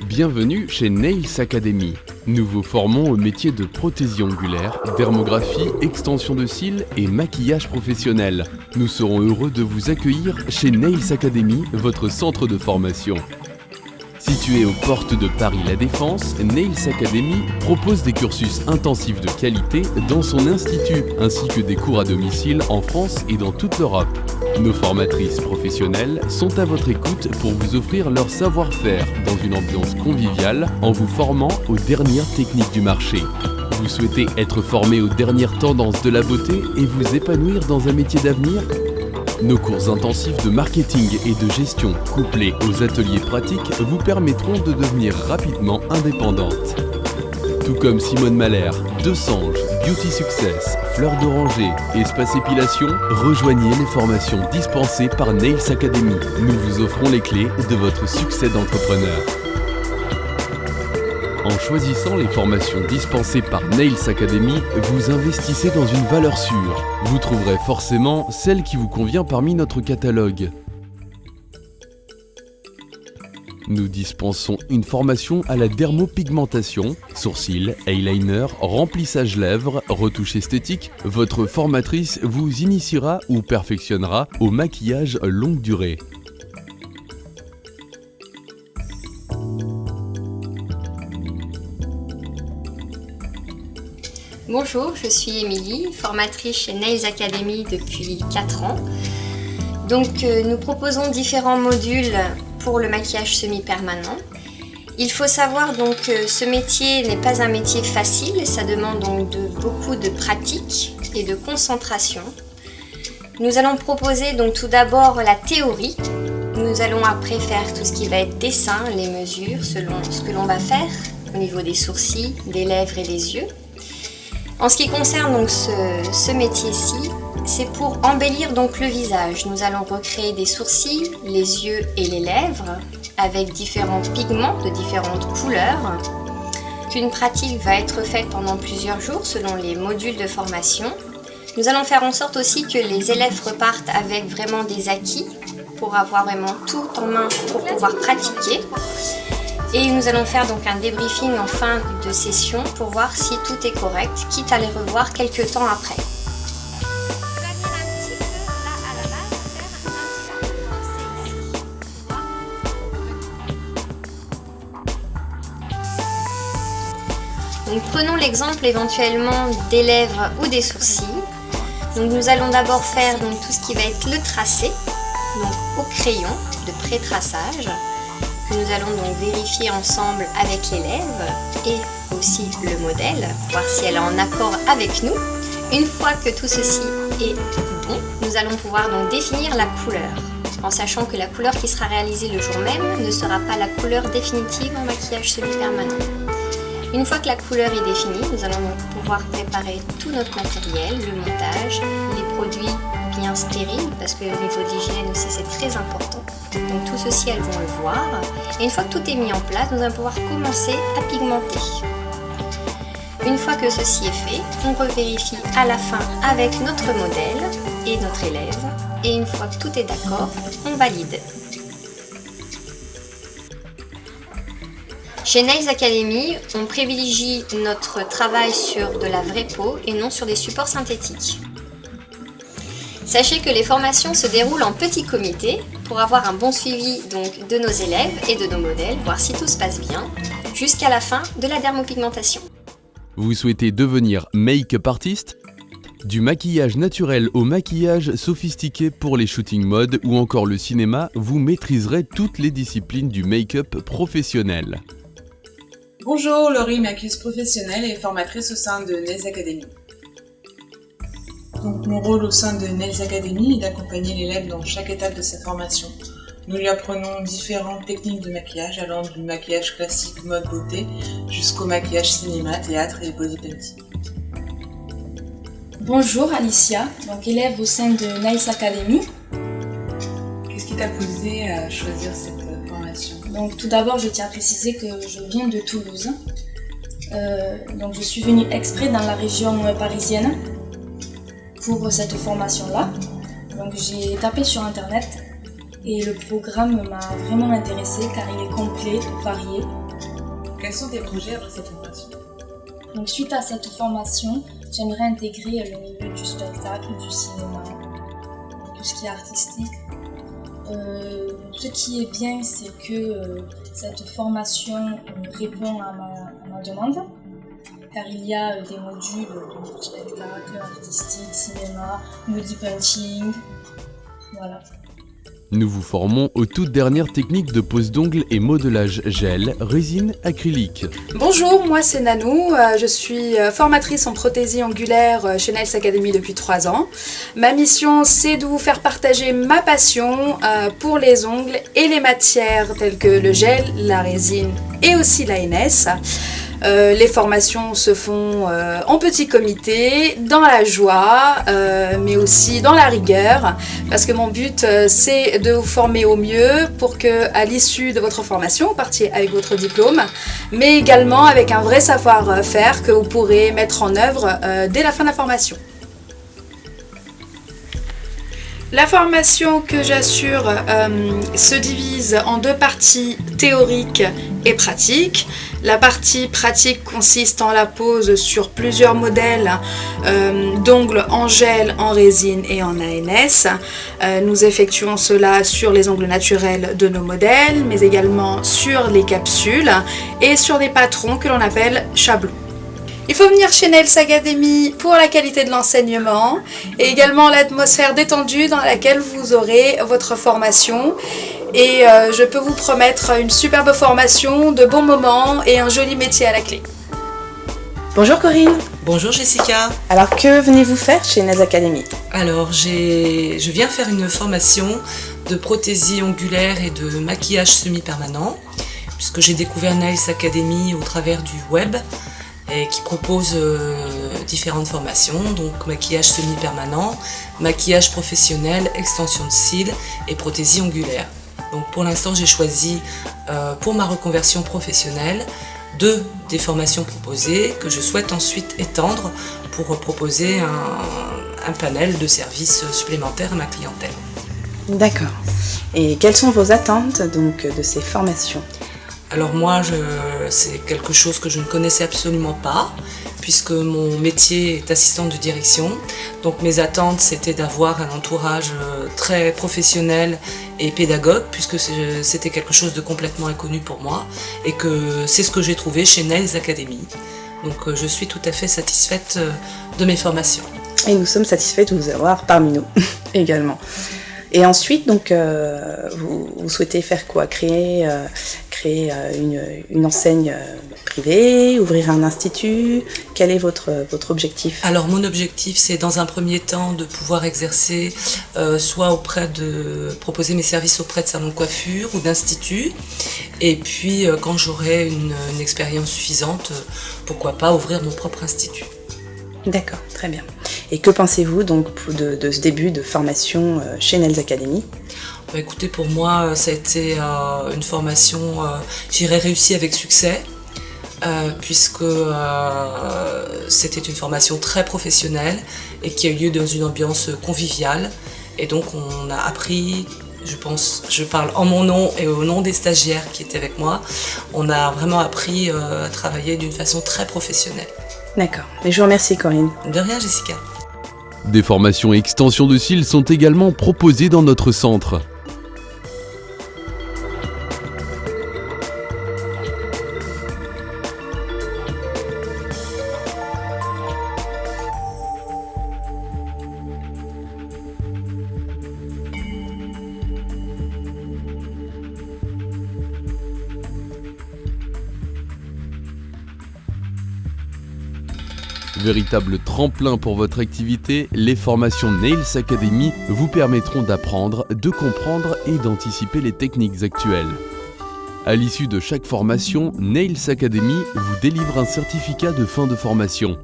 Bienvenue chez Nails Academy. Nous vous formons au métier de prothésie ongulaire, dermographie, extension de cils et maquillage professionnel. Nous serons heureux de vous accueillir chez Nails Academy, votre centre de formation. Situé aux portes de Paris La Défense, Nails Academy propose des cursus intensifs de qualité dans son institut, ainsi que des cours à domicile en France et dans toute l'Europe. Nos formatrices professionnelles sont à votre écoute pour vous offrir leur savoir-faire dans une ambiance conviviale en vous formant aux dernières techniques du marché. Vous souhaitez être formé aux dernières tendances de la beauté et vous épanouir dans un métier d'avenir ? Nos cours intensifs de marketing et de gestion, couplés aux ateliers pratiques, vous permettront de devenir rapidement indépendante. Tout comme Simone Mahler, Desange, Beauty Success, Fleur d'Oranger, Espace Épilation, rejoignez les formations dispensées par Nails Academy. Nous vous offrons les clés de votre succès d'entrepreneur. En choisissant les formations dispensées par Nails Academy, vous investissez dans une valeur sûre. Vous trouverez forcément celle qui vous convient parmi notre catalogue. Nous dispensons une formation à la dermopigmentation, sourcils, eyeliner, remplissage lèvres, retouche esthétique. Votre formatrice vous initiera ou perfectionnera au maquillage longue durée. Bonjour, je suis Émilie, formatrice chez Nails Academy depuis 4 ans. Donc nous proposons différents modules pour le maquillage semi-permanent. Il faut savoir donc que ce métier n'est pas un métier facile, ça demande donc beaucoup de pratique et de concentration. Nous allons proposer donc tout d'abord la théorie. Nous allons après faire tout ce qui va être dessin, les mesures selon ce que l'on va faire au niveau des sourcils, des lèvres et des yeux. En ce qui concerne donc ce métier-ci, c'est pour embellir donc le visage. Nous allons recréer des sourcils, les yeux et les lèvres avec différents pigments de différentes couleurs. Une pratique va être faite pendant plusieurs jours selon les modules de formation. Nous allons faire en sorte aussi que les élèves repartent avec vraiment des acquis pour avoir vraiment tout en main pour pouvoir pratiquer. Et nous allons faire donc un débriefing en fin de session pour voir si tout est correct, quitte à les revoir quelques temps après. Donc prenons l'exemple éventuellement des lèvres ou des sourcils. Donc nous allons d'abord faire donc tout ce qui va être le tracé, donc au crayon de pré-traçage, que nous allons donc vérifier ensemble avec l'élève et aussi le modèle, voir si elle est en accord avec nous. Une fois que tout ceci est bon, nous allons pouvoir donc définir la couleur, en sachant que la couleur qui sera réalisée le jour même ne sera pas la couleur définitive en maquillage semi-permanent. Une fois que la couleur est définie, nous allons donc pouvoir préparer tout notre matériel, le montage, les produits bien stériles, parce que le niveau d'hygiène aussi c'est très important. Donc tout ceci, elles vont le voir. Et une fois que tout est mis en place, nous allons pouvoir commencer à pigmenter. Une fois que ceci est fait, on revérifie à la fin avec notre modèle et notre élève. Et une fois que tout est d'accord, on valide. Chez Nails Academy, on privilégie notre travail sur de la vraie peau et non sur des supports synthétiques. Sachez que les formations se déroulent en petits comités pour avoir un bon suivi donc, de nos élèves et de nos modèles, voir si tout se passe bien, jusqu'à la fin de la dermopigmentation. Vous souhaitez devenir make-up artiste ? Du maquillage naturel au maquillage sophistiqué pour les shootings mode ou encore le cinéma, vous maîtriserez toutes les disciplines du make-up professionnel. Bonjour, Laurie, maquilleuse professionnelle et formatrice au sein de Nails Academy. Donc, mon rôle au sein de Nails Academy est d'accompagner l'élève dans chaque étape de sa formation. Nous lui apprenons différentes techniques de maquillage, allant du maquillage classique mode beauté jusqu'au maquillage cinéma, théâtre et body painting. Bonjour Alicia, donc élève au sein de Nails Academy. Qu'est-ce qui t'a poussé à choisir cette formation ? Donc tout d'abord, je tiens à préciser que je viens de Toulouse. Donc je suis venue exprès dans la région parisienne pour cette formation-là. Donc j'ai tapé sur internet Et le programme m'a vraiment intéressée car il est complet, varié. Quels sont tes projets après cette formation? Donc suite à cette formation, j'aimerais intégrer le milieu du spectacle, du cinéma, tout ce qui est artistique. Ce qui est bien, c'est que cette formation répond à ma demande, car il y a des modules de spectacle, artistique, cinéma, body painting, voilà. Nous vous formons aux toutes dernières techniques de pose d'ongles et modelage gel, résine, acrylique. Bonjour, moi c'est Nanou, je suis formatrice en prothésie angulaire chez Nails Academy depuis 3 ans. Ma mission c'est de vous faire partager ma passion pour les ongles et les matières telles que le gel, la résine et aussi l'ANS. Les formations se font en petit comité, dans la joie, mais aussi dans la rigueur, parce que mon but c'est de vous former au mieux pour que, à l'issue de votre formation, vous partiez avec votre diplôme, mais également avec un vrai savoir-faire que vous pourrez mettre en œuvre dès la fin de la formation. La formation que j'assure se divise en 2 parties théoriques et pratiques. La partie pratique consiste en la pose sur plusieurs modèles d'ongles en gel, en résine et en ANS. Nous effectuons cela sur les ongles naturels de nos modèles, mais également sur les capsules et sur des patrons que l'on appelle chablons. Il faut venir chez Nails Academy pour la qualité de l'enseignement et également l'atmosphère détendue dans laquelle vous aurez votre formation. Et je peux vous promettre une superbe formation, de bons moments et un joli métier à la clé. Bonjour Corinne. Bonjour Jessica. Alors que venez-vous faire chez Nails Academy? Alors je viens faire une formation de prothésie angulaire et de maquillage semi-permanent puisque j'ai découvert Nails Academy au travers du web et qui propose différentes formations, donc maquillage semi-permanent, maquillage professionnel, extension de cils et prothésie angulaire. Donc pour l'instant j'ai choisi pour ma reconversion professionnelle 2 des formations proposées que je souhaite ensuite étendre pour proposer un panel de services supplémentaires à ma clientèle. D'accord. Et quelles sont vos attentes donc de ces formations? Alors moi, c'est quelque chose que je ne connaissais absolument pas, puisque mon métier est assistante de direction. Donc mes attentes, c'était d'avoir un entourage très professionnel et pédagogue, puisque c'était quelque chose de complètement inconnu pour moi, et que c'est ce que j'ai trouvé chez Nails Academy. Donc je suis tout à fait satisfaite de mes formations. Et nous sommes satisfaits de vous avoir parmi nous également. Et ensuite, donc, vous souhaitez faire quoi? Créer une enseigne privée, ouvrir un institut? Quel est votre objectif? Alors mon objectif, c'est dans un premier temps de pouvoir exercer soit proposer mes services auprès de salons de coiffure ou d'instituts, et puis quand j'aurai une expérience suffisante, pourquoi pas ouvrir mon propre institut. D'accord, très bien. Et que pensez-vous donc de ce début de formation chez Nails Academy? Bah, écoutez, pour moi, ça a été une formation, j'irais réussie avec succès, puisque c'était une formation très professionnelle et qui a eu lieu dans une ambiance conviviale. Et donc on a appris, je parle en mon nom et au nom des stagiaires qui étaient avec moi, on a vraiment appris à travailler d'une façon très professionnelle. D'accord, et je vous remercie Corinne. De rien Jessica. Des formations et extensions de cils sont également proposées dans notre centre. Véritable tremplin pour votre activité, les formations Nails Academy vous permettront d'apprendre, de comprendre et d'anticiper les techniques actuelles. À l'issue de chaque formation, Nails Academy vous délivre un certificat de fin de formation.